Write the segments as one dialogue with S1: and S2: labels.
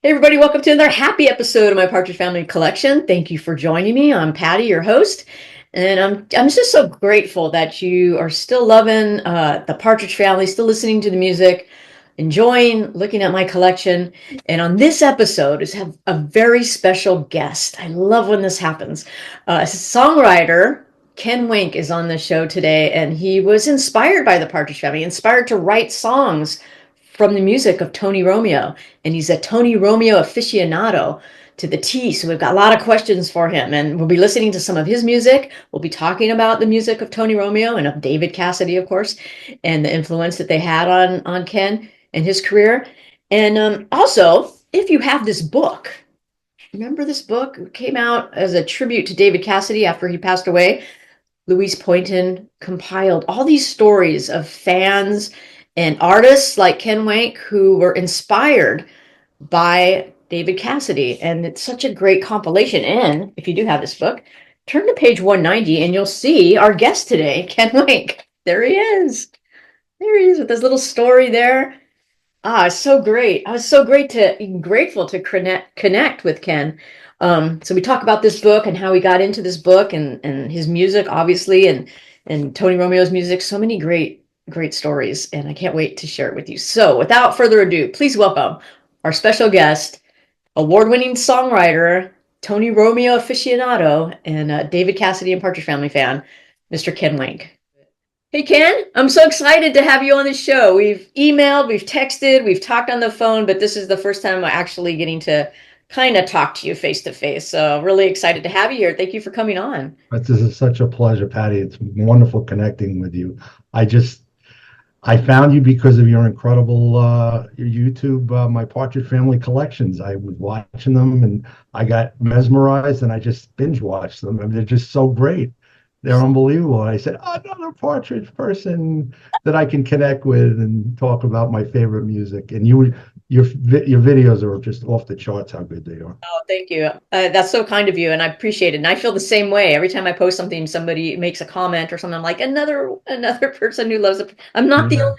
S1: Hey everybody, welcome to another happy episode of my Partridge Family collection. Thank you for joining me. I'm Patty, your host, and I'm just so grateful that you are still loving the Partridge Family, still listening to the music, enjoying looking at my collection. And on this episode is have a very special guest. I love when this happens. Songwriter Ken Wank is on the show today, and he was inspired by the Partridge Family, inspired to write songs from the music of Tony Romeo, and he's a Tony Romeo aficionado to the T. So we've got a lot of questions for him, and we'll be listening to some of his music. We'll be talking about the music of Tony Romeo and of David Cassidy, of course, and the influence that they had on Ken and his career. And also, if you have this book, remember this book? It came out as a tribute to David Cassidy after he passed away. Louise Poynton compiled all these stories of fans and artists like Ken Wank who were inspired by David Cassidy. And it's such a great compilation. And if you do have this book, turn to page 190 and you'll see our guest today, Ken Wank. There he is. There he is with his little story there. It's so great. I was so grateful to connect with Ken. So we talk about this book and how he got into this book and his music, obviously, and Tony Romeo's music. So many great stories, and I can't wait to share it with you. So without further ado, please welcome our special guest, award-winning songwriter, Tony Romeo aficionado, and David Cassidy and Partridge Family fan, Mr. Ken Wank. Hey, Ken, I'm so excited to have you on the show. We've emailed, we've texted, we've talked on the phone, but this is the first time I'm actually getting to kind of talk to you face to face. So really excited to have you here. Thank you for coming on.
S2: This is such a pleasure, Patty. It's wonderful connecting with you. I just I found you because of your incredible your YouTube, my Partridge Family collections. I was watching them and I got mesmerized and I just binge watched them. I mean, they're just so great. They're unbelievable. And I said, another Partridge person that I can connect with and talk about my favorite music. And your videos are just off the charts how good they are.
S1: Oh, thank you. That's so kind of you, and I appreciate it. And I feel the same way. Every time I post something, somebody makes a comment or something. I'm like, another person who loves it. I'm
S2: Yeah,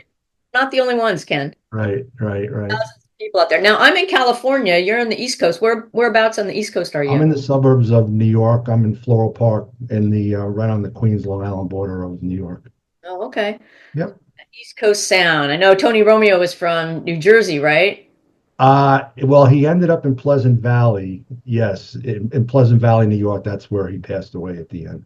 S1: not the only ones, Ken.
S2: right.
S1: Thousands of people out there. Now I'm in California. You're on the East Coast. Whereabouts on the East Coast are
S2: I'm
S1: you?
S2: in the suburbs of New York. I'm in Floral Park in the right on the Queens Long Island border of New York.
S1: Oh, okay.
S2: Yep.
S1: East Coast sound. I know Tony Romeo was from New Jersey, right?
S2: Well, he ended up in Pleasant Valley. Yes, in Pleasant Valley, New York. That's where he passed away at the end.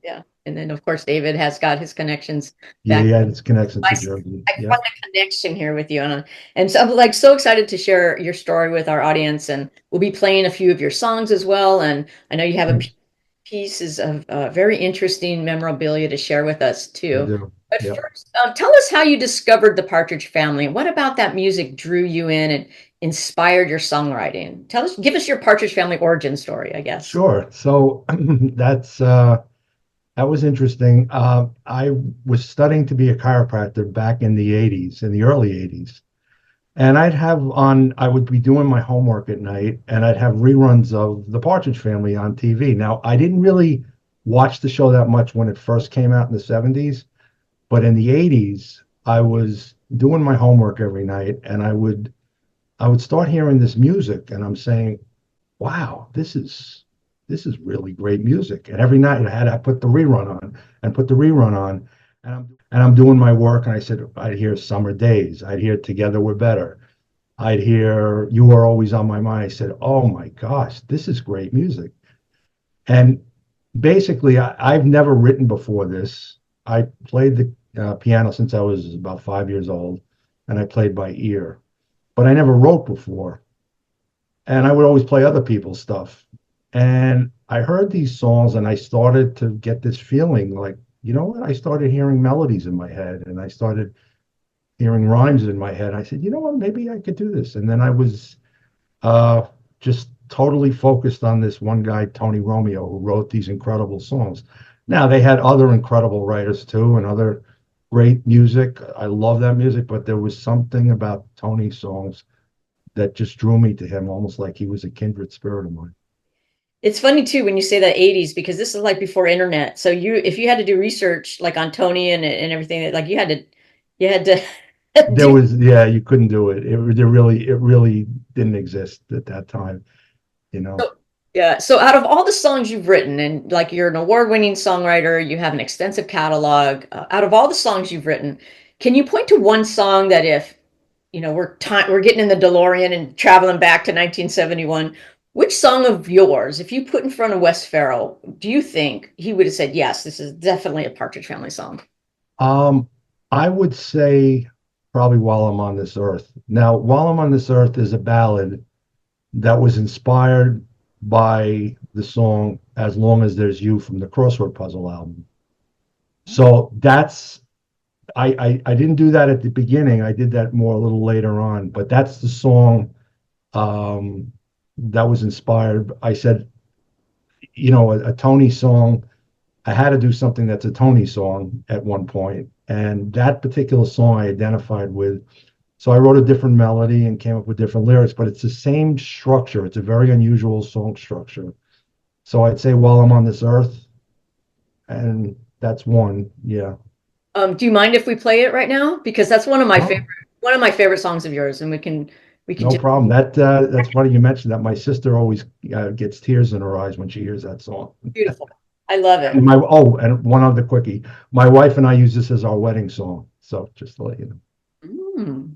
S1: Yeah. And then of course David has got his connections
S2: Yeah, he
S1: back.
S2: had his connection
S1: I,
S2: to Jersey.
S1: I
S2: Yep.
S1: found a connection here with you, and so I'm like so excited to share your story with our audience, and we'll be playing a few of your songs as well. And I know you have a pieces of very interesting memorabilia to share with us
S2: I
S1: too.
S2: do.
S1: But
S2: Yep.
S1: first, tell us how you discovered the Partridge Family. What about that music drew you in and inspired your songwriting? Give us your Partridge Family origin story, I guess.
S2: Sure. So that was interesting. I was studying to be a chiropractor back in the 80s, in the early 80s. And I would be doing my homework at night and I'd have reruns of The Partridge Family on TV. Now, I didn't really watch the show that much when it first came out in the 70s, but in the 80s, I was doing my homework every night and I would start hearing this music and I'm saying, wow, this is really great music. And every night I put the rerun on and put the rerun on and I'm doing my work and I said I'd hear Summer Days, I'd hear Together We're Better, I'd hear You Are Always on My Mind. I said, oh my gosh, this is great music. And basically, I've never written before this. I played the piano since I was about 5 years old, and I played by ear, but I never wrote before. And I would always play other people's stuff. And I heard these songs, and I started to get this feeling like, you know what? I started hearing melodies in my head, and I started hearing rhymes in my head. I said, you know what? Maybe I could do this. And then I was just totally focused on this one guy, Tony Romeo, who wrote these incredible songs. Now, they had other incredible writers too, and other great music. I love that music, but there was something about Tony's songs that just drew me to him, almost like he was a kindred spirit of mine.
S1: It's funny too when you say that 80s because this is like before internet. So if you had to do research like on Tony and everything, like you had to
S2: There was, yeah, you couldn't do it. It really didn't exist at that time, you know.
S1: So, yeah. So out of all the songs you've written, and like you're an award-winning songwriter, you have an extensive catalog. Out of all the songs you've written, can you point to one song that if, we're getting in the DeLorean and traveling back to 1971, which song of yours, if you put in front of Wes Farrell, do you think he would have said, yes, this is definitely a Partridge Family song?
S2: Um, I would say probably While I'm on This Earth. Now, While I'm on This Earth is a ballad that was inspired by the song As Long as There's You from the Crossword Puzzle album. So that's I didn't do that at the beginning. I did that more a little later on, but that's the song that was inspired. I said, a Tony song. I had to do something that's a Tony song at one point, and that particular song I identified with. So I wrote a different melody and came up with different lyrics, but it's the same structure. It's a very unusual song structure. So I'd say While I'm on This Earth, and that's one. Yeah.
S1: Do you mind if we play it right now? Because that's one of my
S2: Oh,
S1: favorite songs of yours, and we can
S2: no
S1: just
S2: problem. That's funny you mentioned that. My sister always gets tears in her eyes when she hears that song.
S1: beautiful. I love it.
S2: And and one other quickie. My wife and I use this as our wedding song. So just to let you
S1: Mm,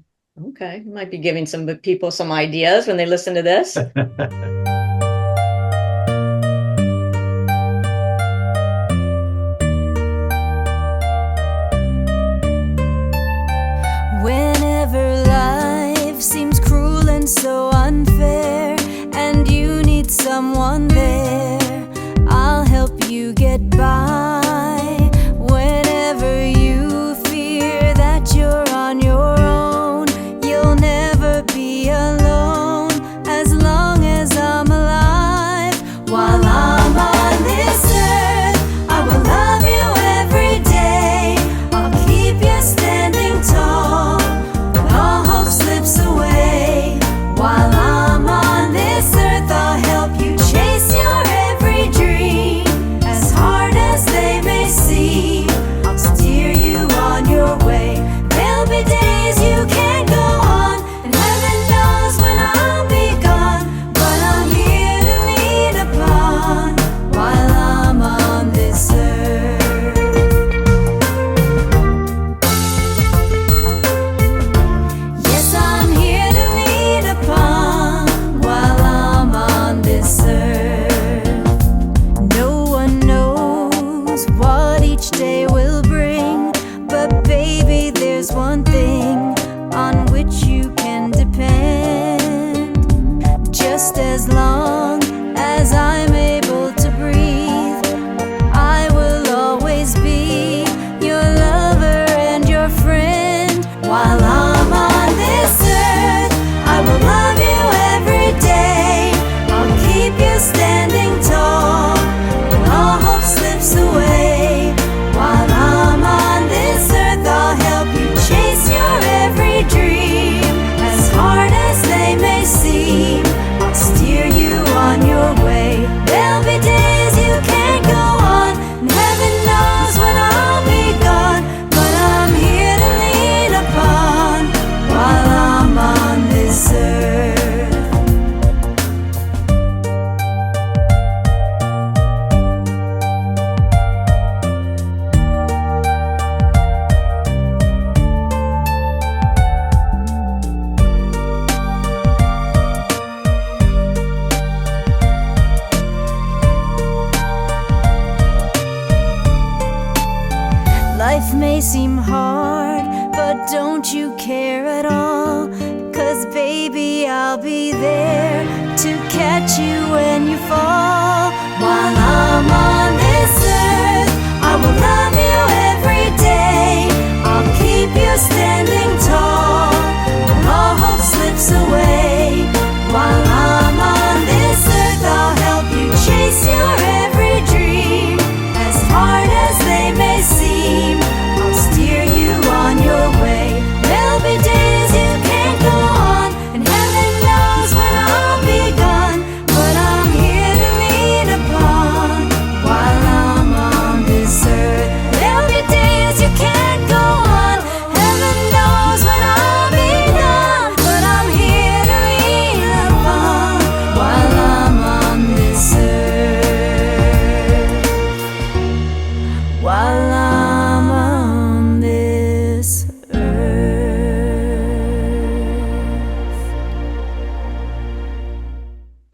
S1: okay, might be giving some people some ideas when they listen to this.
S2: know.
S3: Whenever life seems cruel and so unfair, and you need someone there, I'll help you get by. Whenever you fear that you're on your own, you'll never be alone as long as I'm alive. While I'm on this earth, I will love you every day. I'll keep you standing tall when all hope slips away. While I'm on this earth, I'll help you chase your every dream. As hard as they may seem, I'll steer you on your way. There'll be days you can't go on, and heaven knows when I'll be gone, but I'm here to lean upon while I'm on this earth. Yes, I'm here to lean upon while I'm on this earth. No one knows what each day will bring, but baby, there's one thing on which you can depend. Just as long as I'm able to breathe, I will always be your lover and your friend. While I'm on this earth, I will love you every day. I'll keep you standing tall when all hope slips away. While I'm on this earth, I'll help you chase your every dream. As hard as they may seem, I'll steer you on your way. There'll be days you can't go on, and heaven knows when I'll be gone, but I'm here to lean upon while I'm on this earth. Life may seem hard, but don't you care at all, 'cause baby, I'll be there to catch you when you fall. While I'm on this earth, I will love you every day. I'll keep you standing tall when all hope slips away. While I'm on this earth, I'll help you chase your every dream. As hard as they may seem, I'll steer you on your way. There'll be days you can't go on, and heaven knows when I'll be gone, but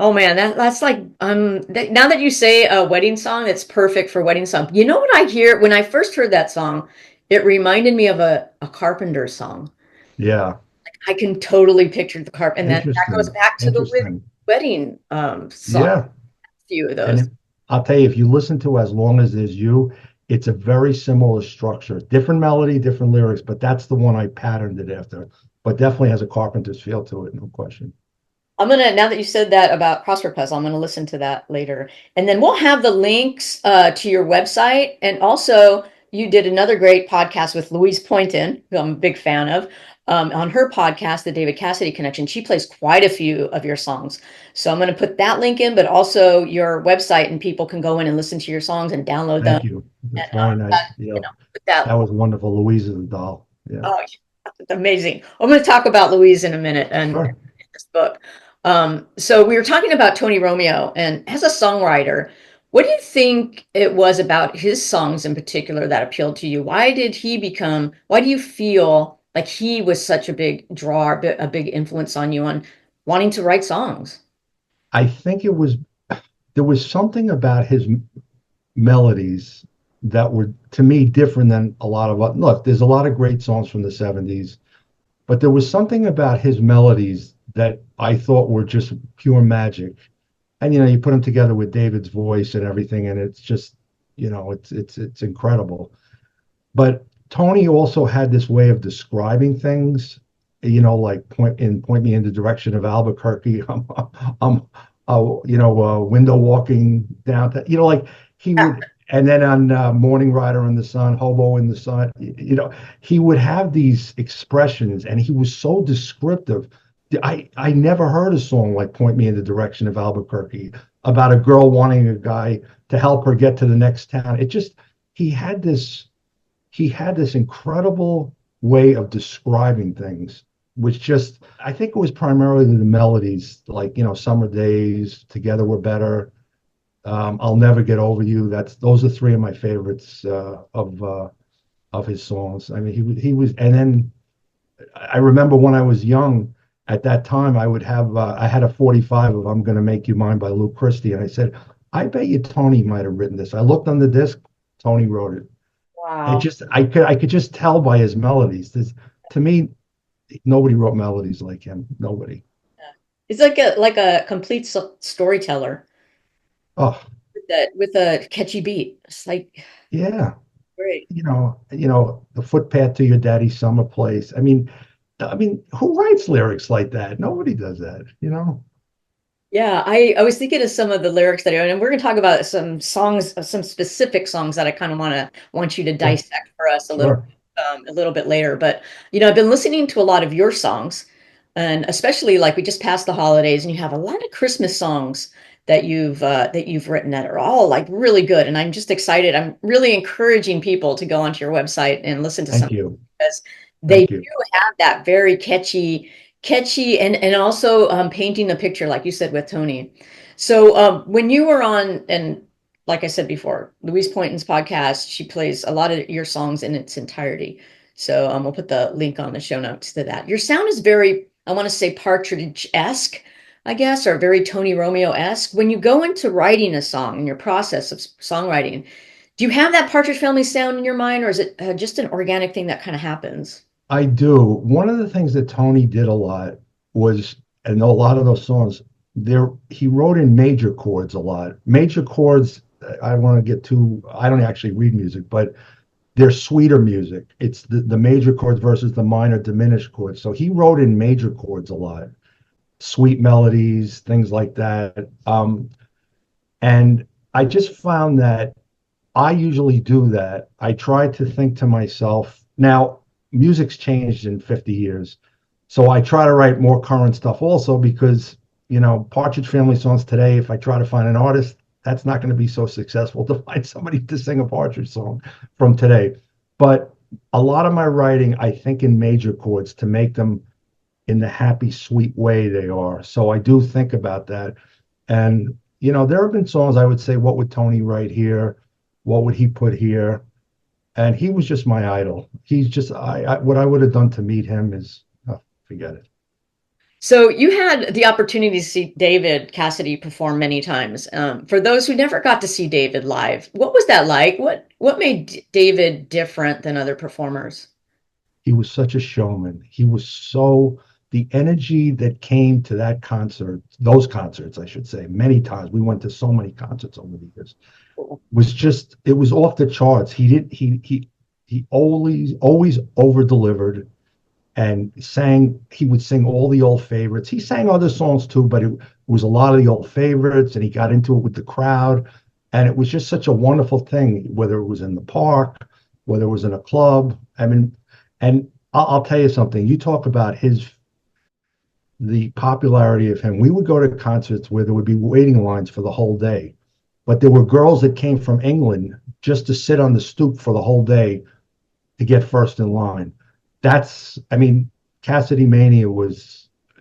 S1: Oh man, that's like now that you say a wedding song, it's perfect for wedding song. You know what I hear when I first heard that song? It reminded me of a Carpenter song.
S2: Yeah,
S1: I can totally picture the carp, and then that goes
S2: interesting,
S1: back to the
S2: interesting.
S1: wedding song.
S2: Yeah,
S1: Few of
S2: and
S1: those.
S2: I'll tell you, if you listen to As Long as There's You, it's a very similar structure, different melody, different lyrics, but that's the one I patterned it after. But definitely has a Carpenter's feel to it, no question.
S1: I'm gonna now that you said that about crossword puzzle, I'm gonna listen to that later, and then we'll have the links to your website, and also you did another great podcast with Louise Poynton, who I'm a big fan of. On her podcast, the David Cassidy Connection, she plays quite a few of your songs. So I'm going to put that link in, but also your website, and people can go in and listen to your songs and download them.
S2: Thank you.
S1: And
S2: That's very nice.
S1: you
S2: Yeah,
S1: know, put that.
S2: that was wonderful. Louise is a doll. Yeah,
S1: Oh, amazing. I'm going to talk about Louise in a minute and
S2: sure.
S1: this book. So we were talking about Tony Romeo, and as a songwriter, what do you think it was about his songs in particular that appealed to you? Why do you feel like he was such a big draw, a big influence on you on wanting to write songs?
S2: I think there was something about his melodies that were to me different than a lot of look, there's a lot of great songs from the 70s, but there was something about his melodies that I thought were just pure magic. And you put them together with David's voice and everything, and it's just, it's incredible. But Tony also had this way of describing things, like point me in the direction of Albuquerque. I'm window walking down to, like he would, and then on Morning Rider in the Sun, Hobo in the Sun, he would have these expressions, and he was so descriptive. I never heard a song like Point Me in the Direction of Albuquerque about a girl wanting a guy to help her get to the next town. It just, he had this he had this incredible way of describing things, which just, I think it was primarily the melodies, like, Summer Days, Together We're Better, I'll Never Get Over You. Those are three of my favorites of his songs. I mean, he was, and then I remember when I was young, at that time, I had a 45 of I'm Gonna Make You Mine by Lou Christie. And I said, I bet you Tony might have written this. I looked on the disc, Tony wrote it. It
S1: Wow.
S2: just, I could just tell by his melodies. To me, nobody wrote melodies like him. Nobody.
S1: It's like a complete storyteller
S2: Oh,
S1: with a catchy beat. It's like
S2: yeah.
S1: great.
S2: The footpath to your daddy's summer place. I mean, who writes lyrics like that? Nobody does that.
S1: Yeah, I was thinking of some of the lyrics that, and we're going to talk about some songs, some specific songs that I kind of want you to
S2: Sure,
S1: dissect for us
S2: sure.
S1: a little bit later. But I've been listening to a lot of your songs, and especially like we just passed the holidays, and you have a lot of Christmas songs that you've written that are all like really good. And I'm just excited. I'm really encouraging people to go onto your website and listen to some
S2: Thank you.
S1: because they
S2: Thank
S1: do
S2: you.
S1: have that very catchy and also painting the picture, like you said with Tony. So when you were on, and like I said before, Louise Poynton's podcast, she plays a lot of your songs in its entirety. So we'll put the link on the show notes to that. Your sound is very, I want to say Partridge-esque, I guess, or very Tony Romeo-esque. When you go into writing a song in your process of songwriting, do you have that Partridge Family sound in your mind, or is it just an organic thing that kind of happens?
S2: I do. One of the things that Tony did a lot was, and a lot of those songs, he wrote in major chords a lot. Major chords, I don't want to get too, I don't actually read music, but they're sweeter music. It's the major chords versus the minor diminished chords. So he wrote in major chords a lot, sweet melodies, things like that. And I just found that I usually do that. I try to think to myself, now, music's changed in 50 years. So I try to write more current stuff also because, Partridge Family songs today, if I try to find an artist, that's not going to be so successful to find somebody to sing a Partridge song from today. But a lot of my writing, I think in major chords to make them in the happy, sweet way they are. So I do think about that. And, there have been songs I would say, what would Tony write here? What would he put here? And he was just my idol. He's just, what I would have done to meet him is, oh, forget it.
S1: So you had the opportunity to see David Cassidy perform many times. For those who never got to see David live, what was that like? What made David different than other performers?
S2: He was such a showman. He was so the energy that came to that concert, those concerts, I should say, many times. We went to so many concerts over the years. Was just it was off the charts. He always over delivered and sang. He would sing all the old favorites. He sang other songs too, but it was a lot of the old favorites, and he got into it with the crowd, and it was just such a wonderful thing. Whether it was in the park, whether it was in a club. I mean, and I'll tell you something. You talk about the popularity of him. We would go to concerts where there would be waiting lines for the whole day, but there were girls that came from England just to sit on the stoop for the whole day to get first in line. I mean, Cassidy Mania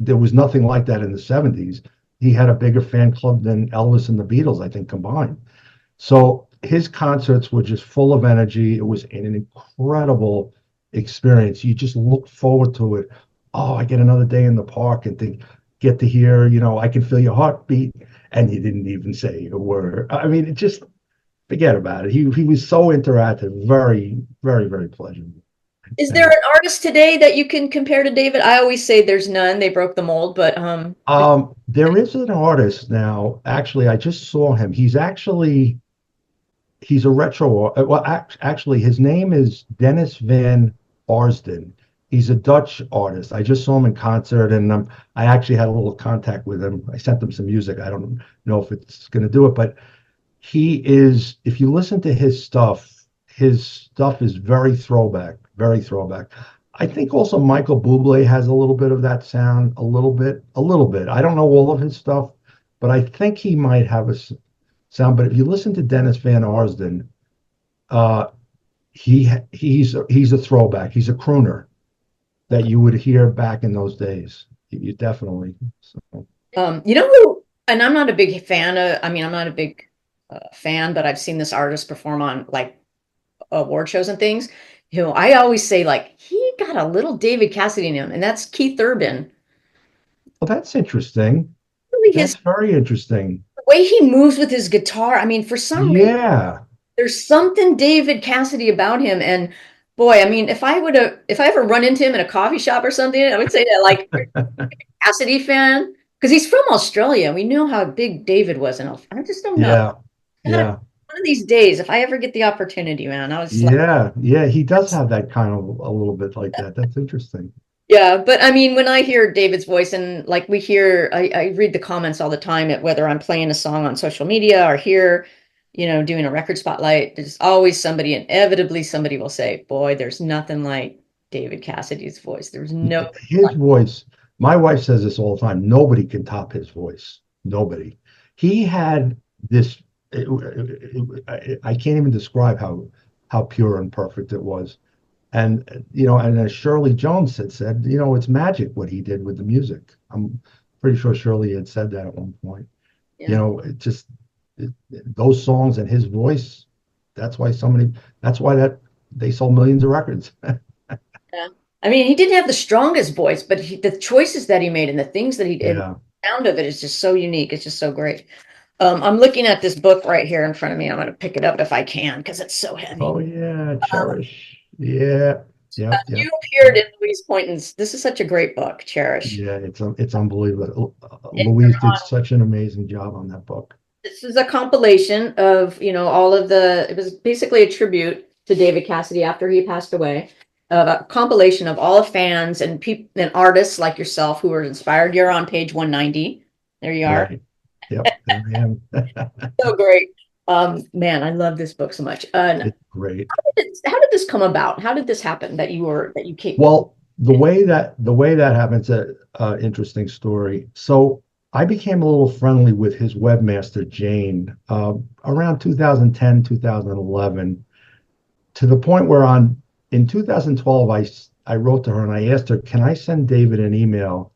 S2: there was nothing like that in the 70s. He had a bigger fan club than Elvis and the Beatles, I think, combined. So his concerts were just full of energy. It was an incredible experience. You just look forward to it. Oh, I get another day in the park and get to hear, I can feel your heartbeat. And you didn't even say a word. I mean, it just forget about it. He was so interactive, very, very, very pleasant.
S1: Is there an artist today that you can compare to David? I always say there's none. They broke the mold, but
S2: There is an artist now. Actually, I just saw him. He's a retro. Well, actually, his name is Dennis van Arsden. He's a Dutch artist. I just saw him in concert, and I actually had a little contact with him. I sent him some music. I don't know if it's going to do it, but he is. If you listen to his stuff is very throwback, very throwback. I think also Michael Bublé has a little bit of that sound, a little bit. I don't know all of his stuff, but I think he might have a sound. But if you listen to Dennis Van Arsden, he's a throwback. He's a crooner that you would hear back in those days. You definitely. So.
S1: You know who? And I'm not a big fan of. I mean, I'm not a big fan, but I've seen this artist perform on like award shows and things. I always say like he got a little David Cassidy in him, and that's Keith Urban.
S2: Well, that's interesting.
S1: Really,
S2: that's very interesting.
S1: The way he moves with his guitar. I mean, for some reason, there's something David Cassidy about him. And boy, I mean, if I ever run into him in a coffee shop or something, I would say that like Cassidy fan, because he's from Australia. We know how big David was, and I just don't know.
S2: Yeah.
S1: One of these days, if I ever get the opportunity, man, I was
S2: he does have that kind of a little bit like that. That's interesting.
S1: Yeah, but I mean, when I hear David's voice, and like I read the comments all the time at whether I'm playing a song on social media or here, doing a record spotlight, there's always inevitably somebody will say, boy, there's nothing like David Cassidy's voice. There's no
S2: his voice. My wife says this all the time. Nobody can top his voice. Nobody. He had this. I can't even describe how pure and perfect it was. And and as Shirley Jones had said, it's magic what he did with the music. I'm pretty sure Shirley had said that at one point. Yeah. Those songs and his voice, that's why they sold millions of records.
S1: Yeah. I mean, he didn't have the strongest voice, but the choices that he made and the things that he did, the sound of it is just so unique. It's just so great. I'm looking at this book right here in front of me. I'm going to pick it up if I can because it's so heavy.
S2: Oh yeah, Cherish. Yeah.
S1: You appeared in Louise Poynton's. This is such a great book, Cherish.
S2: Yeah, it's unbelievable. Louise did such an amazing job on that book.
S1: This is a compilation of all of it was basically a tribute to David Cassidy after he passed away. A compilation of all the fans and people and artists like yourself who were inspired. You're on page 190. There you are.
S2: Right. Yep, there I am.
S1: So great. Man, I love this book so much.
S2: It's great.
S1: How did this come about? How did this happen that you came?
S2: Well, the way that happens, interesting story. So I became a little friendly with his webmaster, Jane, around 2010, 2011, to the point where in 2012, I wrote to her and I asked her, can I send David an email,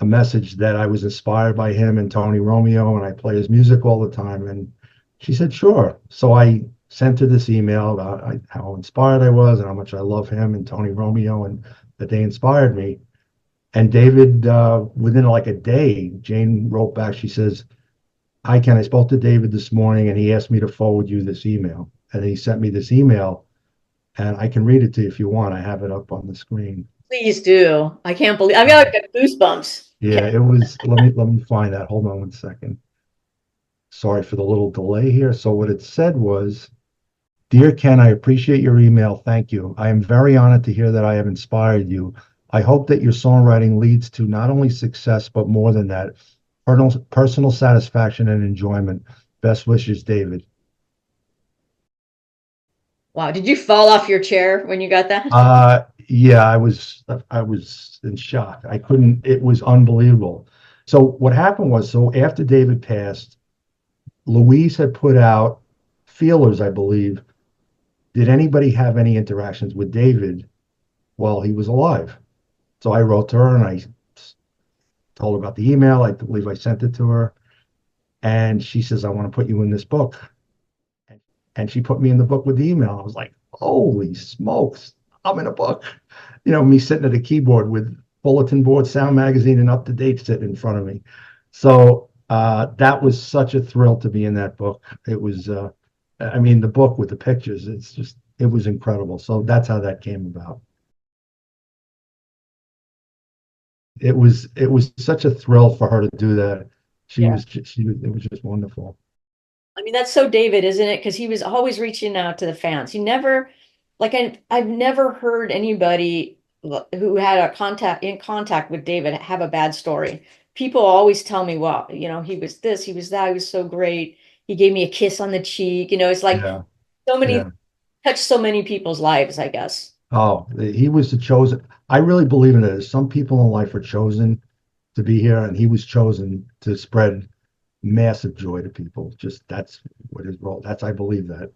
S2: a message that I was inspired by him and Tony Romeo, and I play his music all the time. And she said, sure. So I sent her this email about how inspired I was and how much I love him and Tony Romeo and that they inspired me. And David, within like a day, Jane wrote back. She says, "Hi, Ken. I spoke to David this morning, and he asked me to forward you this email." And then he sent me this email, and I can read it to you if you want. I have it up on the screen.
S1: Please do. I can't believe I've got goosebumps.
S2: Yeah, it was. Let me find that. Hold on one second. Sorry for the little delay here. So what it said was, "Dear Ken, I appreciate your email. Thank you. I am very honored to hear that I have inspired you. I hope that your songwriting leads to not only success, but more than that, personal satisfaction and enjoyment. Best wishes, David."
S1: Wow. Did you fall off your chair when you got that?
S2: Yeah, I was in shock. I couldn't, it was unbelievable. So what happened was, so after David passed, Louise had put out feelers, I believe. Did anybody have any interactions with David while he was alive? So I wrote to her and I told her about the email. I believe I sent it to her. And she says, "I want to put you in this book." And she put me in the book with the email. I was like, holy smokes, I'm in a book. Me sitting at a keyboard with bulletin board, sound magazine, and Up to Date sitting in front of me. So that was such a thrill to be in that book. It was, the book with the pictures, it was incredible. So that's how that came about. It was such a thrill for her to do that. It was just wonderful.
S1: I mean, that's so David, isn't it? Because he was always reaching out to the fans. He never, like, I've never heard anybody who had in contact with David have a bad story. People always tell me, well, he was this, he was that, he was so great. He gave me a kiss on the cheek. It's like
S2: Yeah,
S1: so many,
S2: yeah.
S1: touched so many people's lives, I guess.
S2: Oh, he was the chosen. I really believe in it. Some people in life are chosen to be here, and he was chosen to spread massive joy to people. Just that's what his role. I believe that.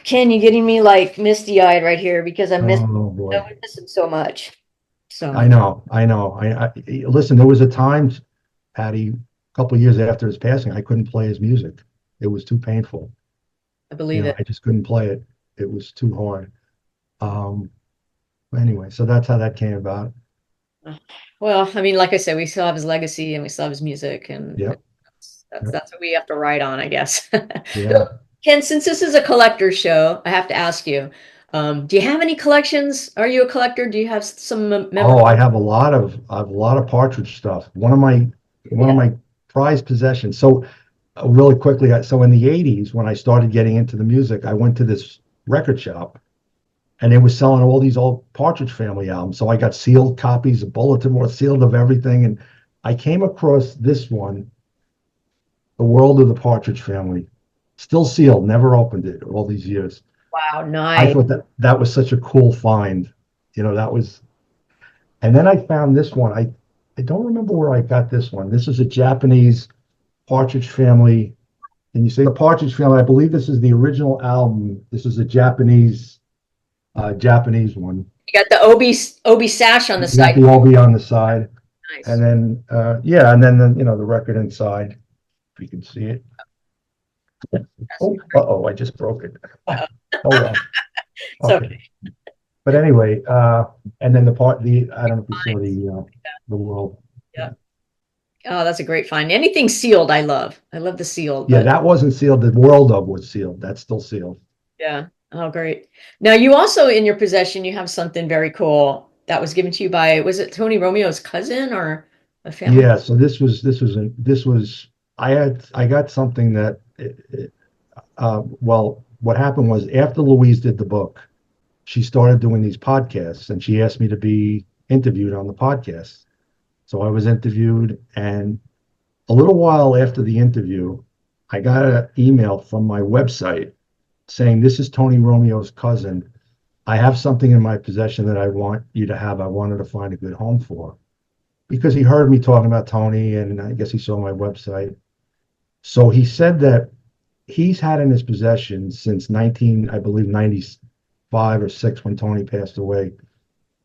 S1: Ken, you're getting me like misty-eyed right here because
S2: Oh
S1: I
S2: boy.
S1: miss him so much.
S2: I
S1: So
S2: know, I know. Listen, there was a time, Patty, a couple of years after his passing, I couldn't play his music. It was too painful.
S1: I believe it.
S2: I just couldn't play it. It was too hard. Um, anyway, so that's how that came about.
S1: Well, I mean, like I said, we still have his legacy and we still have his music, and
S2: Yep. Yep.
S1: that's what we have to ride on, I guess.
S2: Yeah.
S1: Ken, since this is a collector show, I have to ask you, do you have any collections? Are you a collector? Do you have some
S2: Oh, I have a lot of Partridge stuff. One of my prized possessions. So really quickly, so in the 80s, when I started getting into the music, I went to this record shop and they were selling all these old Partridge Family albums. So I got sealed copies of Bulletin Board, sealed of everything. And I came across this one, The World of the Partridge Family, still sealed, never opened it all these years.
S1: Wow,
S2: I
S1: nice.
S2: thought that was such a cool find. That was, and then I found this one. I don't remember where I got this one. This is a Japanese Partridge Family. And you say the Partridge Family, I believe this is the original album. This is a Japanese one.
S1: You got the Obi sash on the
S2: You got
S1: side.
S2: the OB on the side,
S1: Nice.
S2: and then yeah, and then the record inside, if you can see it. Oh, I just broke it. Hold on.
S1: It's okay.
S2: But anyway, and then I don't know if you saw the world.
S1: Yeah. Oh, that's a great find. Anything sealed, I love. I love the sealed.
S2: Yeah,
S1: But
S2: that wasn't sealed. The world of was sealed. That's still sealed.
S1: yeah. Oh, great. Now you also in your possession, you have something very cool that was given to you by, was it Tony Romeo's cousin or a family?
S2: Yeah. So I got something that well, what happened was after Louise did the book, she started doing these podcasts and she asked me to be interviewed on the podcast. So I was interviewed, and a little while after the interview, I got an email from my website saying, "This is Tony Romeo's cousin. I have something in my possession that I want you to have. I wanted to find a good home for." Because he heard me talking about Tony, and I guess he saw my website. So he said that he's had in his possession since I believe 95 or 6 when Tony passed away,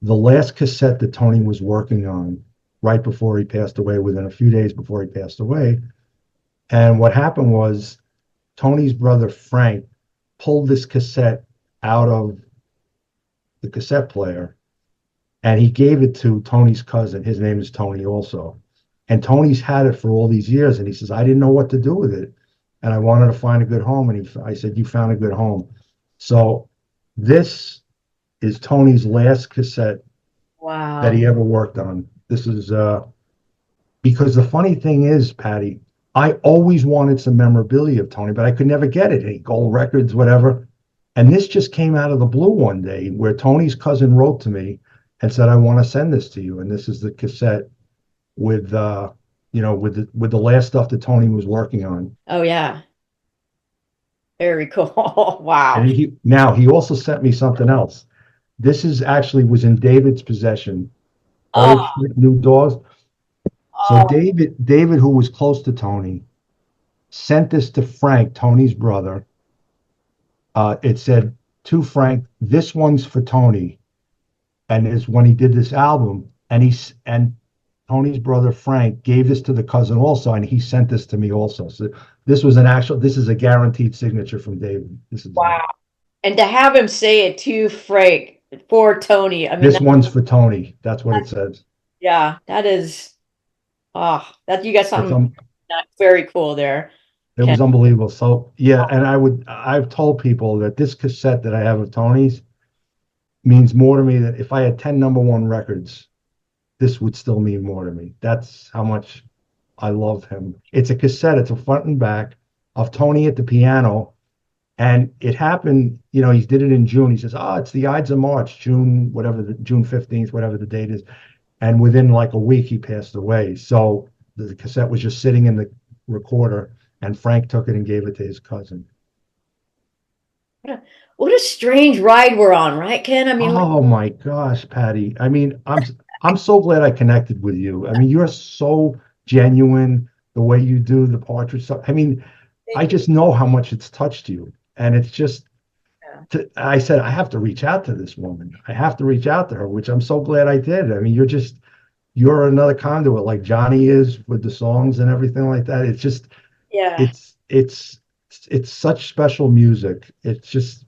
S2: the last cassette that Tony was working on right before he passed away, within a few days before he passed away. And what happened was Tony's brother Frank pulled this cassette out of the cassette player and he gave it to Tony's cousin. His name is Tony also. And Tony's had it for all these years. And he says, I didn't know what to do with it. And I wanted to find a good home. And I said, you found a good home. So this is Tony's last cassette that he ever worked on. This is because the funny thing is, Patty, I always wanted some memorabilia of Tony, but I could never get it. Any gold records, whatever. And this just came out of the blue one day where Tony's cousin wrote to me and said, I want to send this to you. And this is the cassette with with the last stuff that Tony was working on.
S1: Oh yeah. Very cool. Wow.
S2: And he also sent me something else. This is actually was in David's possession.
S1: Oh.
S2: New doors. So
S1: Oh.
S2: David, who was close to Tony, sent this to Frank, Tony's brother. It said to Frank, this one's for Tony. And is when he did this album, and Tony's brother Frank gave this to the cousin also, and he sent this to me also. So this is a guaranteed signature from David. This is
S1: wow. And to have him say it to Frank for Tony, I mean,
S2: this one's for Tony. That's what it says.
S1: Yeah, that is that you got something very cool there.
S2: It was unbelievable. So yeah, and I've told people that this cassette that I have of Tony's means more to me than if I had 10 number one records, this would still mean more to me. That's how much I love him. It's a cassette. It's a front and back of Tony at the piano. And it happened, he did it in June. He says, it's the Ides of March, June 15th, whatever the date is. And within like a week, he passed away. So the cassette was just sitting in the recorder, and Frank took it and gave it to his cousin.
S1: What a strange ride we're on, right, Ken? I mean,
S2: oh my gosh, Patty. I mean, I'm so glad I connected with you. I mean, you're so genuine the way you do the Partridge stuff. I mean, I just know how much it's touched you. And it's just, I said, I have to reach out to this woman. I have to reach out to her, which I'm so glad I did. I mean, you're another conduit like Johnny is with the songs and everything like that. It's just, it's such special music. It's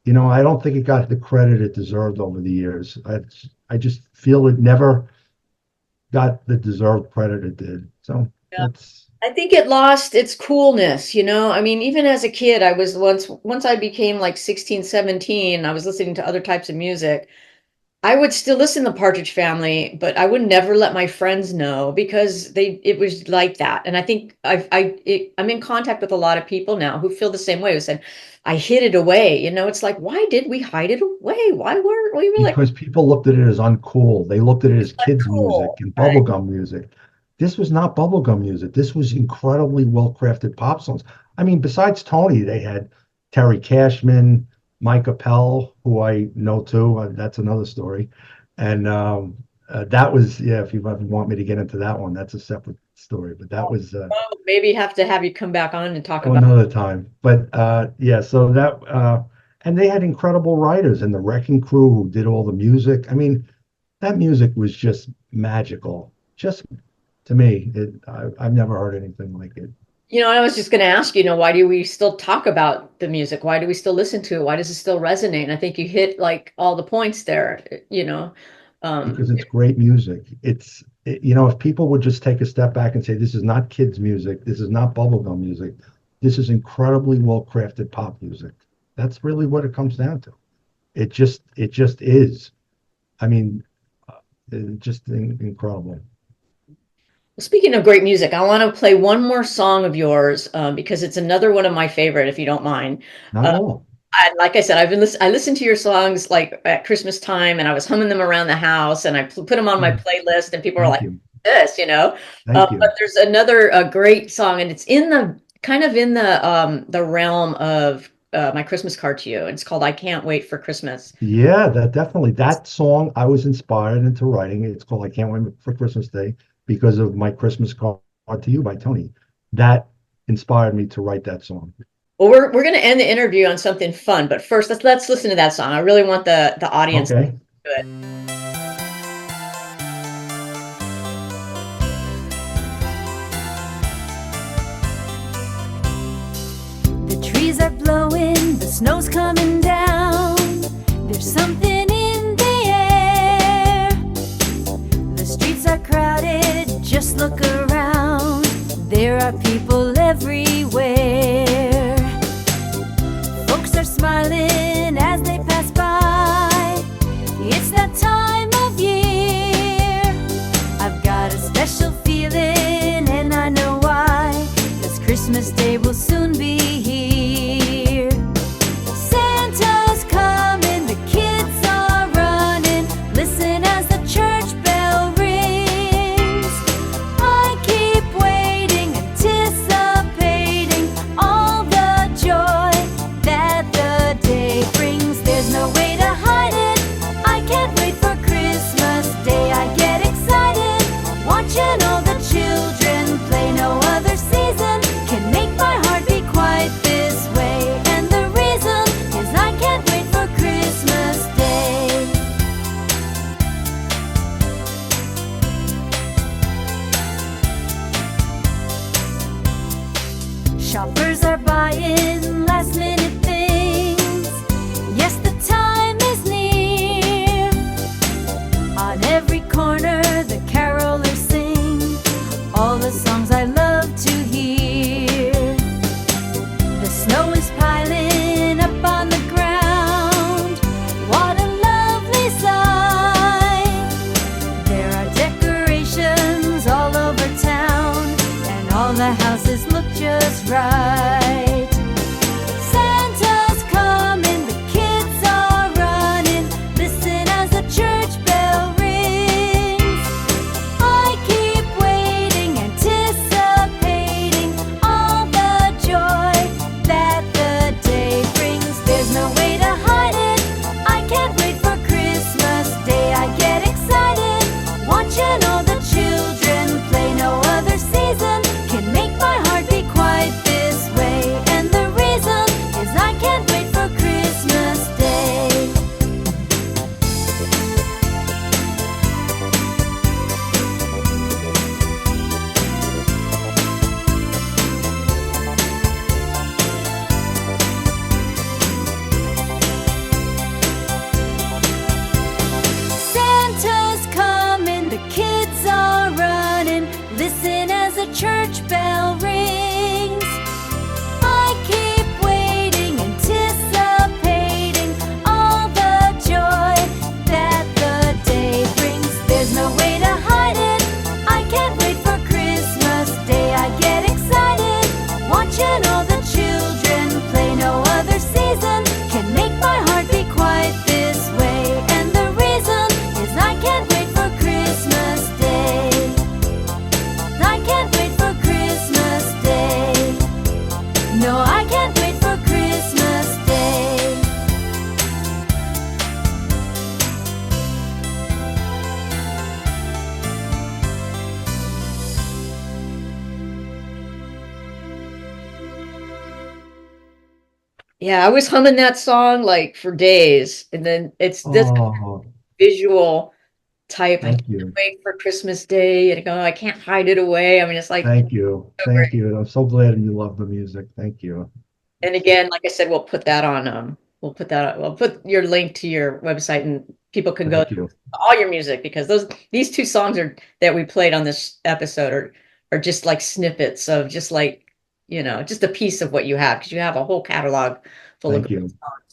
S2: I don't think it got the credit it deserved over the years. I just feel it never got the deserved credit it did. So
S1: I think it lost its coolness, I mean, even as a kid, I was once I became like 16, 17, I was listening to other types of music. I would still listen to Partridge Family, but I would never let my friends know because it was like that. And I think I'm in contact with a lot of people now who feel the same way. Who said, I hid it away. It's like, why did we hide it away? Why weren't we really?
S2: Because people looked at it as uncool. They looked at it as kids' music and bubblegum music. This was not bubblegum music. This was incredibly well-crafted pop songs. I mean, besides Tony, they had Terry Cashman, Mike Appel, who I know too. That's another story. And that was, if you ever want me to get into that one, that's a separate story. But that was
S1: maybe have to have you come back on and talk about
S2: another time. But so that and they had incredible writers and the Wrecking Crew who did all the music. I mean, that music was just magical. Just to me, I've never heard anything like it.
S1: I was just going to ask, why do we still talk about the music? Why do we still listen to it? Why does it still resonate? And I think you hit like all the points there,
S2: Because it's great music. If people would just take a step back and say, this is not kids' music, this is not bubblegum music, this is incredibly well-crafted pop music. That's really what it comes down to. It just is. I mean, just incredible.
S1: Speaking of great music, I want to play one more song of yours because it's another one of my favorite, if you don't mind.
S2: Not at all.
S1: Like I said, I listened to your songs like at Christmas time, and I was humming them around the house, and I put them on my playlist, and people were like, "This,"
S2: Thank you.
S1: But there's another great song, and it's in the realm of my Christmas card to you. And it's called "I Can't Wait for Christmas."
S2: Yeah, that song I was inspired into writing. It's called "I Can't Wait for Christmas Day" because of my Christmas card to you by Tony. That inspired me to write that song.
S1: Well, we're going to end the interview on something fun, but first let's listen to that song. I really want the audience to do it.
S3: The trees are blowing, the snow's coming down. There's something in the air. Just look around, there are people everywhere. Folks are smiling as they pass by. It's that time of year. I've got a special feeling and I know why. 'Cause Christmas Day will soon be here. Santa's coming, the kids are running. Listen as the church bell rings. I keep waiting, anticipating all the joy that the day brings. There's no way to hide it. I can't wait for Christmas Day. I get excited watching all the children play. No other season can make my heart beat quite this way. And the reason is I can't wait for Christmas Day. Shoppers are buying last minute things. Yes, the time is near. On every corner the carolers sing all the songs I love to hear. The snow is piling up on the ground. What a lovely sight. There are decorations all over town, and all the houses look just right. Santa's coming, the kids are running. Listen as the church bell rings. I keep waiting, anticipating all the joy that the day brings. There's no way to hide it. I can't wait for Christmas Day. I get excited watching all the children play. No other season can make my heart beat quite this way. And the reason is I can't wait for Christmas Day. Santa's coming, the kids are running. Listen as the church bell rings. I keep waiting, anticipating all the joy that the day brings. There's no way to hide it. I can't wait for Christmas Day. I get excited watching all the children play. No other season can make my heart beat quite this way. And the reason is I can't wait for Christmas Day. I can't wait for Christmas Day. No, I can't wait for Christmas Day.
S1: Yeah, I was humming that song like for days. And then it's this
S2: Oh,
S1: visual type. I
S2: thank
S1: can't
S2: you.
S1: wait for Christmas Day. And I can't hide it away. I mean, it's like
S2: Thank you.
S1: so
S2: Thank
S1: great.
S2: you. I'm so glad you love the music. Thank you.
S1: And again, like I said, we'll put that on, we'll put your link to your website and people can go
S2: Thank
S1: to
S2: you.
S1: all your music because these two songs are that we played on this episode are just like snippets of just like, just a piece of what you have because you have a whole catalog full of
S2: Thank
S1: great
S2: you.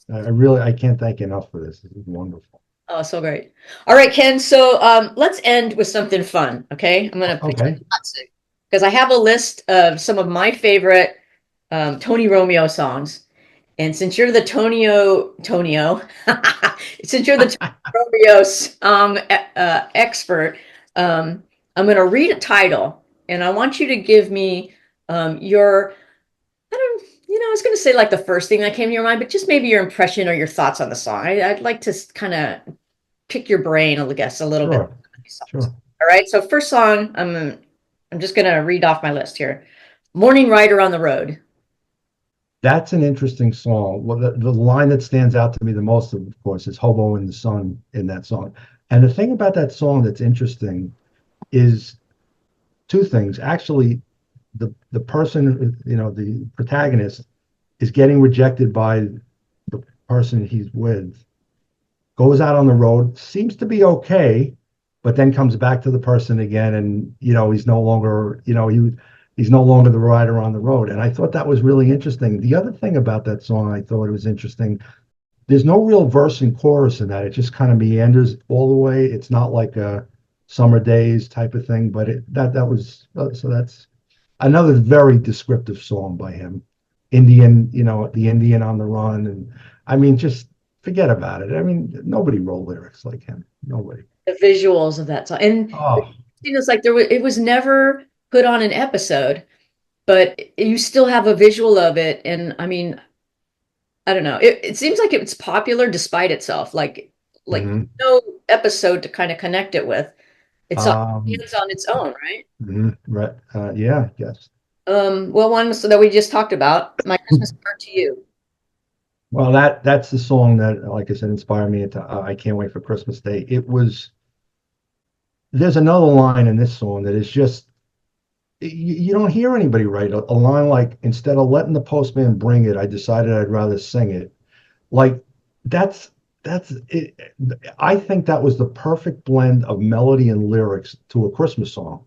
S1: songs.
S2: I can't thank you enough for this. This is wonderful.
S1: Oh, so great. All right, Ken. So let's end with something fun. Okay. I'm going to pretend
S2: Okay.
S1: I'm not sick because I have a list of some of my favorite Tony Romeo songs. And since you're the Tonio, since you're the Tony Romeo song expert, I'm going to read a title and I want you to give me your, I don't, I was going to say like the first thing that came to your mind, but just maybe your impression or your thoughts on the song. I'd like to kind of pick your brain, I guess, a little bit.
S2: Sure. Sure.
S1: All right. So first song, I'm just going to read off my list here. Morning Rider on the Road.
S2: That's an interesting song. Well, the line that stands out to me the most, of course, is Hobo in the Sun in that song. And the thing about that song that's interesting is two things. Actually, the person, the protagonist is getting rejected by the person he's with, goes out on the road, seems to be okay, but then comes back to the person again, and he's no longer, he's no longer the rider on the road. And I thought that was really interesting. The other thing about that song, I thought it was interesting. There's no real verse and chorus in that. It just kind of meanders all the way. It's not like a Summer Days type of thing, but that was so that's another very descriptive song by him. Indian, the Indian on the run, and I mean, just forget about it. I mean, nobody wrote lyrics like him. Nobody.
S1: The visuals of that song, and
S2: Oh,
S1: it's like it was never put on an episode, but you still have a visual of it. And I mean, I don't know. It seems like it's popular despite itself. Like
S2: mhm.
S1: no episode to kind of connect it with.
S2: Um,
S1: It's on its own, right?
S2: right. Yeah, yes.
S1: Well, one so that we just talked about, My Christmas Card to You.
S2: Well, that's the song that, like I said, inspired me into I Can't Wait for Christmas Day. There's another line in this song that is just, you don't hear anybody write a line like, instead of letting the postman bring it, I decided I'd rather sing it. Like, that's, that's it. I think that was the perfect blend of melody and lyrics to a Christmas song.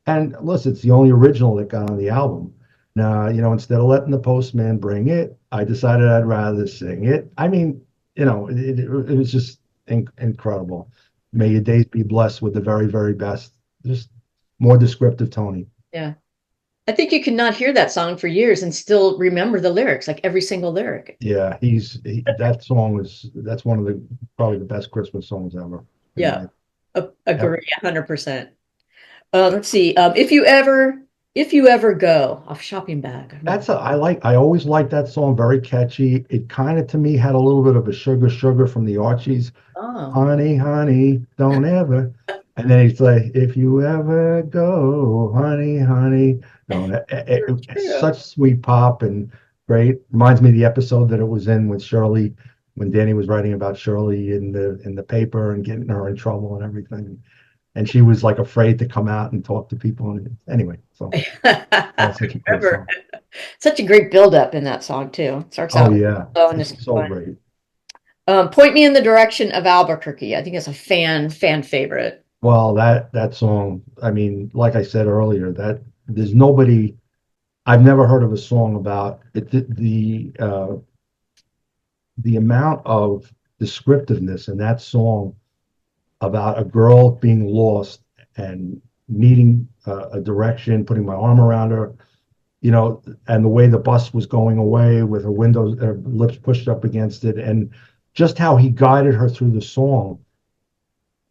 S2: And listen, it's the only original that got on the album. Instead of letting the postman bring it, I decided I'd rather sing it. I mean, it was just incredible. May your days be blessed with the very, very best. Just more descriptive, Tony.
S1: Yeah. I think you could not hear that song for years and still remember the lyrics, like every single lyric.
S2: Yeah, that song that's one of the probably the best Christmas songs ever. In
S1: Yeah.
S2: my,
S1: Agree 100%. Let's see. If you ever go off shopping bag.
S2: I always liked that song, very catchy. It kind of to me had a little bit of a sugar from the Archies.
S1: Oh,
S2: Honey, honey, don't ever. And then he's like, if you ever go, honey, honey, don't. It's
S1: true.
S2: such sweet pop and great. Reminds me of the episode that it was in with Shirley, when Danny was writing about Shirley in the paper and getting her in trouble and everything. And she was like afraid to come out and talk to people. And anyway, so that's such a great
S1: Remember,
S2: song.
S1: such a great build-up in that song too. Starts
S2: Oh
S1: out
S2: yeah,
S1: slow and
S2: it's
S1: just
S2: so
S1: fun.
S2: great.
S1: Point Me in the Direction of Albuquerque. I think it's a fan favorite.
S2: Well, that song, I mean, like I said earlier, that there's nobody, I've never heard of a song about it. The amount of descriptiveness in that song about a girl being lost and needing a direction, putting my arm around her, and the way the bus was going away with her windows, her lips pushed up against it, and just how he guided her through the song.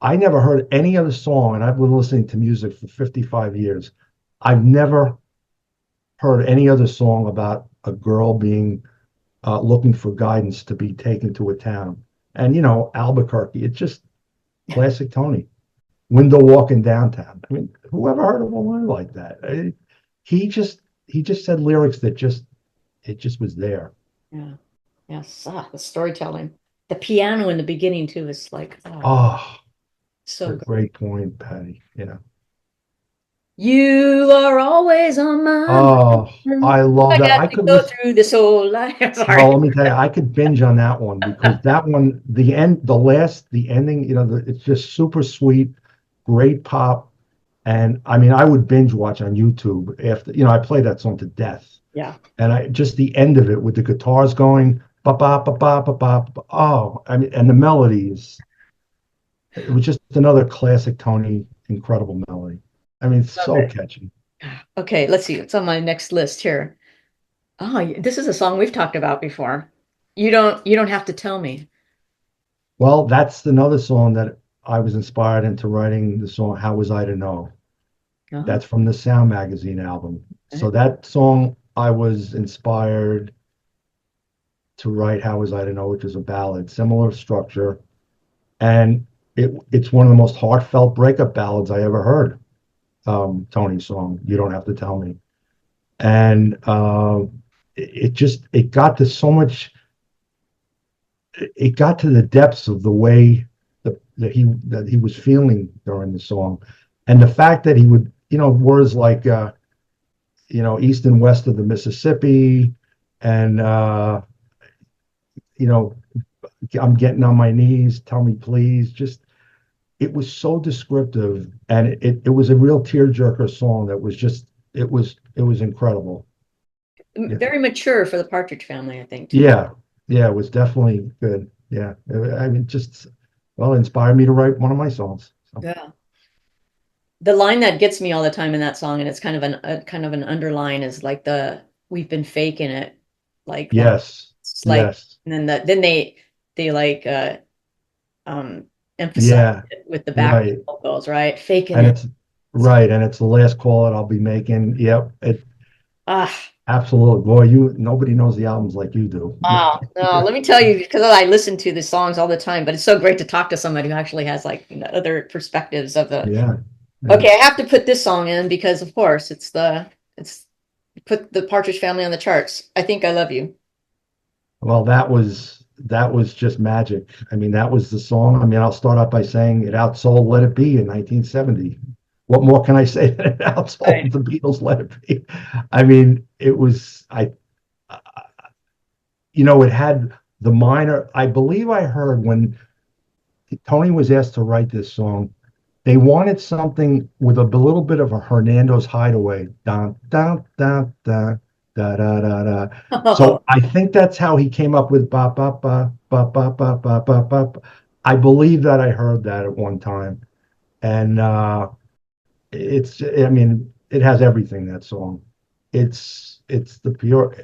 S2: I never heard any other song, and I've been listening to music for 55 years. I've never heard any other song about a girl being looking for guidance to be taken to a town. And Albuquerque, it's just classic Tony. Window walking downtown. I mean, whoever heard of a line like that? He just said lyrics that it just was there.
S1: Yeah. Yes. The storytelling. The piano in the beginning too is like,
S2: Oh,
S1: so good.
S2: great point, Patty.
S1: You are always on my
S2: Oh,
S1: mind.
S2: I love
S1: I
S2: that.
S1: got
S2: I
S1: to
S2: could
S1: go
S2: listen.
S1: through this whole life.
S2: Well,
S1: Sorry.
S2: let me tell you, I could binge on that one because that one, the ending, it's just super sweet, great pop. And I mean, I would binge watch on YouTube after, I play that song to death.
S1: Yeah.
S2: And just the end of it with the guitars going, ba ba ba ba ba ba. Oh, I mean, and the melodies, it was just another classic Tony, incredible melody. I mean, it's
S1: Love
S2: so
S1: it.
S2: catchy.
S1: Okay, let's see. It's on my next list here. Oh, this is a song we've talked about before. You don't have to tell me.
S2: Well, that's another song that I was inspired into writing the song How Was I to Know?
S1: Oh,
S2: That's from the Sound Magazine album. So
S1: okay.
S2: that song I was inspired to write How Was I to Know, which is a ballad, similar structure. And it's one of the most heartfelt breakup ballads I ever heard. Tony's song, You Don't Have to Tell Me. And it got to so much, it got to the depths of the way that he was feeling during the song. And the fact that he would, words like east and west of the Mississippi, and you know, I'm getting on my knees, tell me please, just it was so descriptive, and it was a real tearjerker song that was just it was incredible. Yeah.
S1: Very mature for the Partridge Family, I think, too.
S2: Yeah, yeah, it was definitely good. Yeah, I mean, just well, it inspired me to write one of my songs. So,
S1: Yeah. The line that gets me all the time in that song, and it's kind of an underline, is like the "we've been faking it," like that.
S2: yes,
S1: It's like,
S2: yes,
S1: and then then they like um emphasize
S2: yeah,
S1: it with the back
S2: right,
S1: vocals, right? Faking
S2: and
S1: it.
S2: it's right, and it's the last call that I'll be making. Yep, it
S1: Ah,
S2: absolutely. Boy, you nobody knows the albums like you do.
S1: oh no, let me tell you, because I listen to the songs all the time, but it's so great to talk to somebody who actually has like, other perspectives of the.
S2: Yeah, yeah.
S1: Okay, I have to put this song in because of course it's put the Partridge Family on the charts. I Think I Love You.
S2: Well, that was just magic. I mean, that was the song. I mean, I'll start out by saying it outsold Let It Be in 1970. What more can I say than it outsold
S1: Right.
S2: the Beatles' Let It Be? I mean, it was you know, it had the minor. I believe I heard when Tony was asked to write this song, they wanted something with a little bit of a Hernando's Hideaway. Dun, dun, dun, dun, da, da, da, da. So I think that's how he came up with ba ba ba ba ba ba ba ba ba. I believe that I heard that at one time, and it's. I mean, it has everything. That song. It's the pure.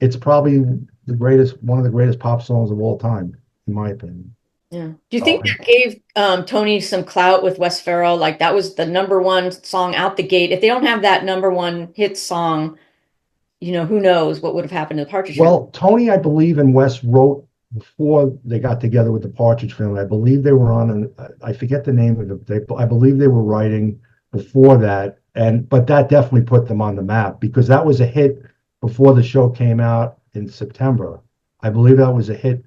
S2: It's probably the greatest, one of the greatest pop songs of all time, in my opinion.
S1: Yeah. Do you
S2: Oh,
S1: think that gave Tony some clout with Wes Farrell? Like that was the number one song out the gate. If they don't have that number one hit song, who knows what would have happened to the Partridge Family?
S2: well, Tony, I believe, and Wes wrote before they got together with the Partridge Family. I believe they were on an, I forget the name of it. I believe they were writing before that, and but that definitely put them on the map because that was a hit before the show came out in September. I believe that was a hit.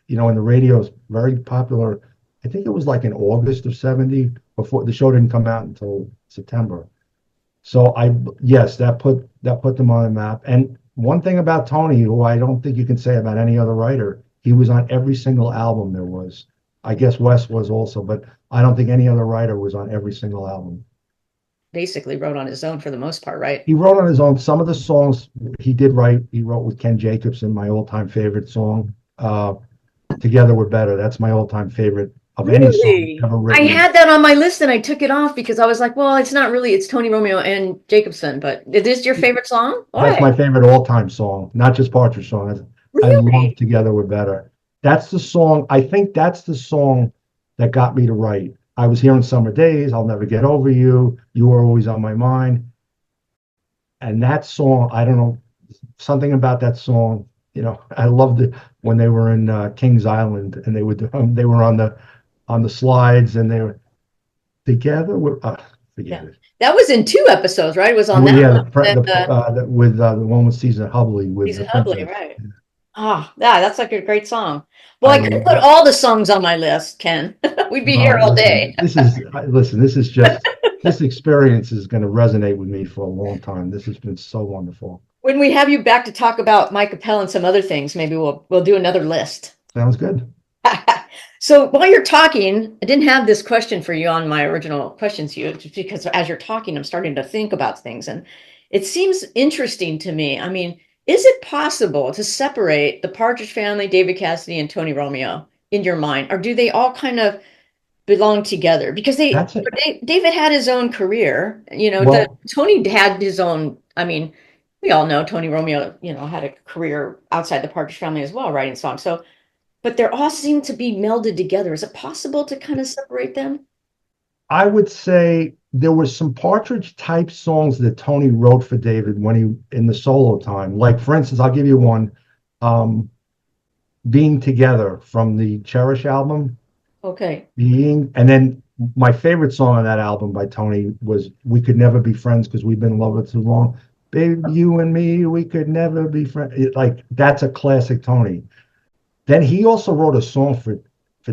S2: You know, in the radio, is very popular. I think it was like in August of '70 before the show didn't come out until September. So yes, that put them on the map. And one thing about Tony, who I don't think you can say about any other writer, he was on every single album there was. I guess Wes was also, but I don't think any other writer was on every single album.
S1: Basically wrote on his own for the most part, right?
S2: He wrote on his own. Some of the songs he did write. He wrote with Ken Jacobson, my all-time favorite song. Together We're Better. That's my all-time favorite of any song
S1: Really?
S2: ever
S1: I
S2: written.
S1: had that on my list and I took it off because I was like, well, it's not really, it's Tony Romeo and Jacobson, but is this your favorite song? All
S2: That's
S1: right.
S2: my favorite all-time song, not just Partridge song. I love
S1: Really?
S2: Together We're Better. That's the song. I think that's the song that got me to write. I was here in Summer Days. I'll never get over you. You were always on my mind. And that song, I don't know, something about that song. You know, I loved it when they were in Kings Island and they were on the slides and they were together. Forget
S1: Yeah.
S2: it.
S1: That was in two episodes, right? It was on
S2: Well,
S1: that
S2: yeah,
S1: one and
S2: with the one with Season Hubley with
S1: Season
S2: the
S1: Hubley,
S2: princess.
S1: right? Ah, yeah, that's like a great song. Well,
S2: I
S1: I could put all the songs on my list, Ken. We'd be here
S2: Well,
S1: all day.
S2: listen, this is just this experience is going to resonate with me for a long time. This has been so wonderful.
S1: When we have you back to talk about Mike Appel and some other things, maybe we'll do another list.
S2: Sounds good.
S1: So while you're talking, I didn't have this question for you on my original questions to you, just because as you're talking, I'm starting to think about things. And it seems interesting to me. I mean, is it possible to separate the Partridge Family, David Cassidy, and Tony Romeo in your mind? Or do they all kind of belong together? Because
S2: That's it.
S1: David had his own career,
S2: Well,
S1: Tony had his own, I mean, we all know Tony Romeo, had a career outside the Partridge Family as well, writing songs. So but they all seem to be melded together. Is it possible to kind of separate them?
S2: I would say there were some Partridge type songs that Tony wrote for David when he in the solo time. Like for instance, I'll give you one, um, "Being Together" from the Cherish album.
S1: Okay.
S2: And then my favorite song on that album by Tony was "We Could Never Be Friends Because We've Been in Love for Too Long." Baby, you and me, we could never be friends. Like that's a classic Tony. Then he also wrote a song for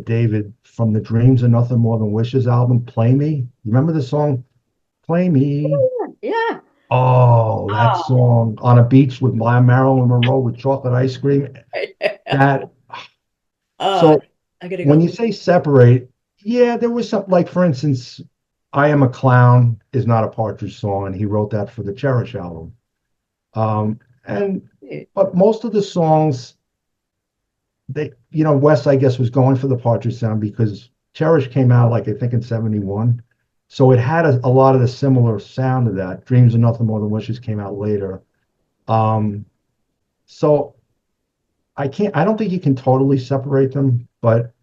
S2: David from the Dreams and Nothing More Than Wishes album, "Play Me." You remember the song, "Play Me"?
S1: Yeah.
S2: Oh, that
S1: Oh.
S2: song on a beach with Marilyn Monroe with chocolate ice cream. That
S1: Oh,
S2: so
S1: I gotta
S2: when
S1: go.
S2: you say separate, Yeah, there was some, like, for instance, I Am a Clown is not a Partridge song, and he wrote that for the Cherish album. And but most of the songs, Wes, I guess, was going for the Partridge sound because Cherish came out, like, I think in 71. So it had a lot of the similar sound of that. Dreams are Nothing More Than Wishes came out later. Um, so I don't think you can totally separate them, but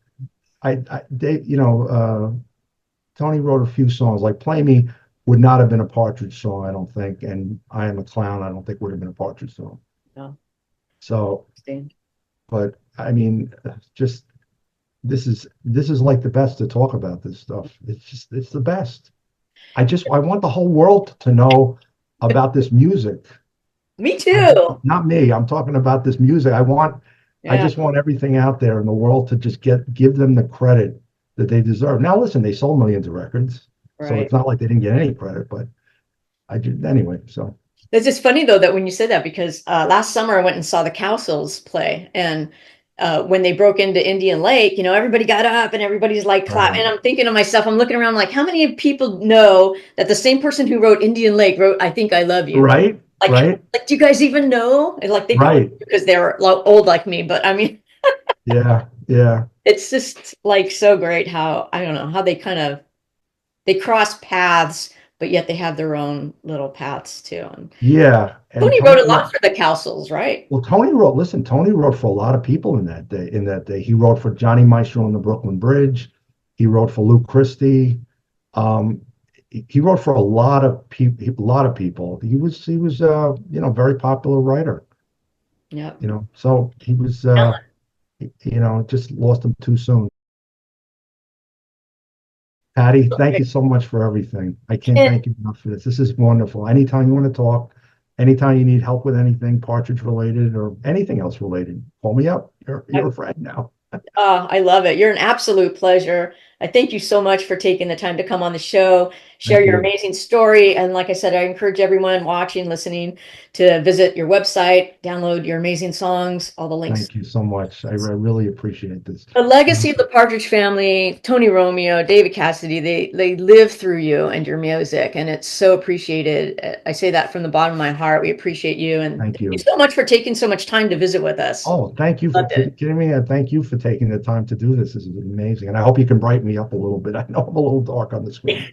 S2: Tony wrote a few songs, like Play Me would not have been a Partridge song, I don't think. And I Am a Clown, I don't think would have been a Partridge song.
S1: No,
S2: So,
S1: understand.
S2: but I mean, just this is like the best to talk about this stuff. It's the best. I want the whole world to know about this music.
S1: Me too.
S2: Not me. I'm talking about this music. I
S1: Yeah,
S2: just want everything out there in the world to just give them the credit that they deserve. Now, listen, they sold millions of records, so
S1: right.
S2: it's not like they didn't get any credit, but I did anyway. So
S1: It's just funny though that when you said that because last summer I went and saw the Cowsills play, and when they broke into Indian Lake, everybody got up and everybody's like clapping.
S2: right,
S1: And I'm thinking to myself, I'm looking around like, how many people know that the same person who wrote Indian Lake wrote "I Think I Love You"?
S2: right, right,
S1: Like, do you guys even know? And like, they probably
S2: right.
S1: do because they're old like me, but I mean,
S2: Yeah, yeah,
S1: it's just like so great how I don't know how they kind of they cross paths, but yet they have their own little paths too. And
S2: yeah. And
S1: Tony
S2: Tony
S1: wrote a lot
S2: wrote.
S1: for the Cowsills, right?
S2: Well, Tony wrote. Listen, Tony wrote for a lot of people in that day. He wrote for Johnny Maestro and the Brooklyn Bridge. He wrote for Luke Christie. Um, he wrote for a lot of people. A lot of people. He was very popular writer.
S1: Yeah.
S2: So he was just lost him too soon. Patty, thank you so much for everything. I can't
S1: And
S2: thank you enough for this. This is wonderful. Anytime you want to talk, anytime you need help with anything Partridge related or anything else related, call me up. You're a friend now.
S1: I love it. You're an absolute pleasure. I thank you so much for taking the time to come on the show, share
S2: Thank
S1: your
S2: you.
S1: amazing story. And like I said, I encourage everyone watching, listening to visit your website, download your amazing songs, all the links.
S2: Thank you so much. I really appreciate this.
S1: The legacy of the Partridge Family, Tony Romeo, David Cassidy, they live through you and your music, and it's so appreciated. I say that from the bottom of my heart. We appreciate you, and
S2: Thank
S1: thank you
S2: you.
S1: so much for taking so much time to visit with us.
S2: Oh, thank you for
S1: Loved it.
S2: kidding me. And thank you for taking the time to do this. This is amazing. And I hope you can brighten me up a little bit. I know I'm a little dark on the screen.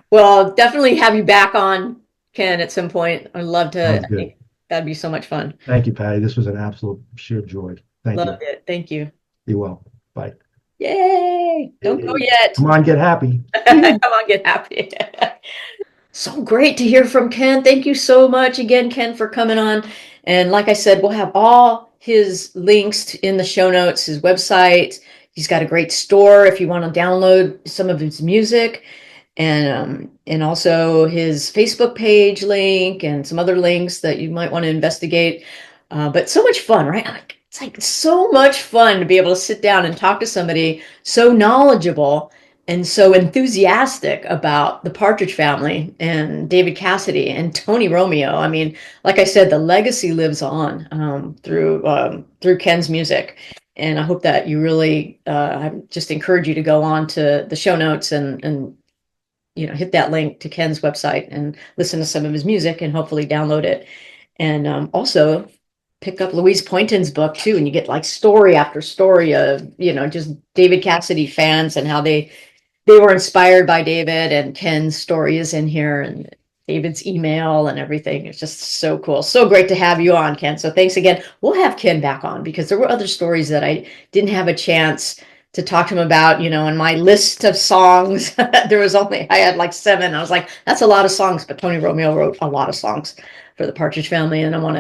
S1: Well, definitely have you back on, Ken, at some point. I'd love to.
S2: Sounds
S1: I
S2: good.
S1: think that'd be so much fun.
S2: Thank you, Patty. This was an absolute sheer joy. Thank you.
S1: Loved it. Thank you.
S2: Be well. Bye.
S1: Yay! Don't go yet.
S2: Come on, get happy.
S1: Come on, get happy. So great to hear from Ken. Thank you so much again, Ken, for coming on. And like I said, we'll have all his links in the show notes, his website. He's got a great store if you want to download some of his music, and also his Facebook page link and some other links that you might want to investigate. But so much fun, right? It's like so much fun to be able to sit down and talk to somebody so knowledgeable and so enthusiastic about the Partridge Family and David Cassidy and Tony Romeo. I mean, like I said, the legacy lives on through Ken's music, and I hope that you really I just encourage you to go on to the show notes and hit that link to Ken's website and listen to some of his music and hopefully download it, and also pick up Louise Poynton's book too, and you get like story after story of just David Cassidy fans and how they were inspired by David, and Ken's story is in here, and David's email and everything. It's just so cool. So great to have you on, Ken. So thanks again. We'll have Ken back on because there were other stories that I didn't have a chance to talk to him about, in my list of songs. I had like 7. I was like, that's a lot of songs, but Tony Romeo wrote a lot of songs for the Partridge Family, and I want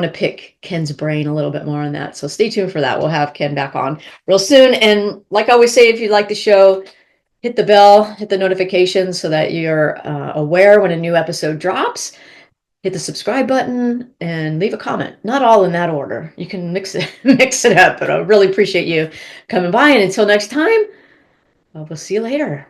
S1: to pick Ken's brain a little bit more on that. So stay tuned for that. We'll have Ken back on real soon. And like I always say, if you like the show, hit the bell, hit the notifications so that you're aware when a new episode drops. Hit the subscribe button and leave a comment. Not all in that order. You can mix it up, but I really appreciate you coming by. And until next time, we'll see you later.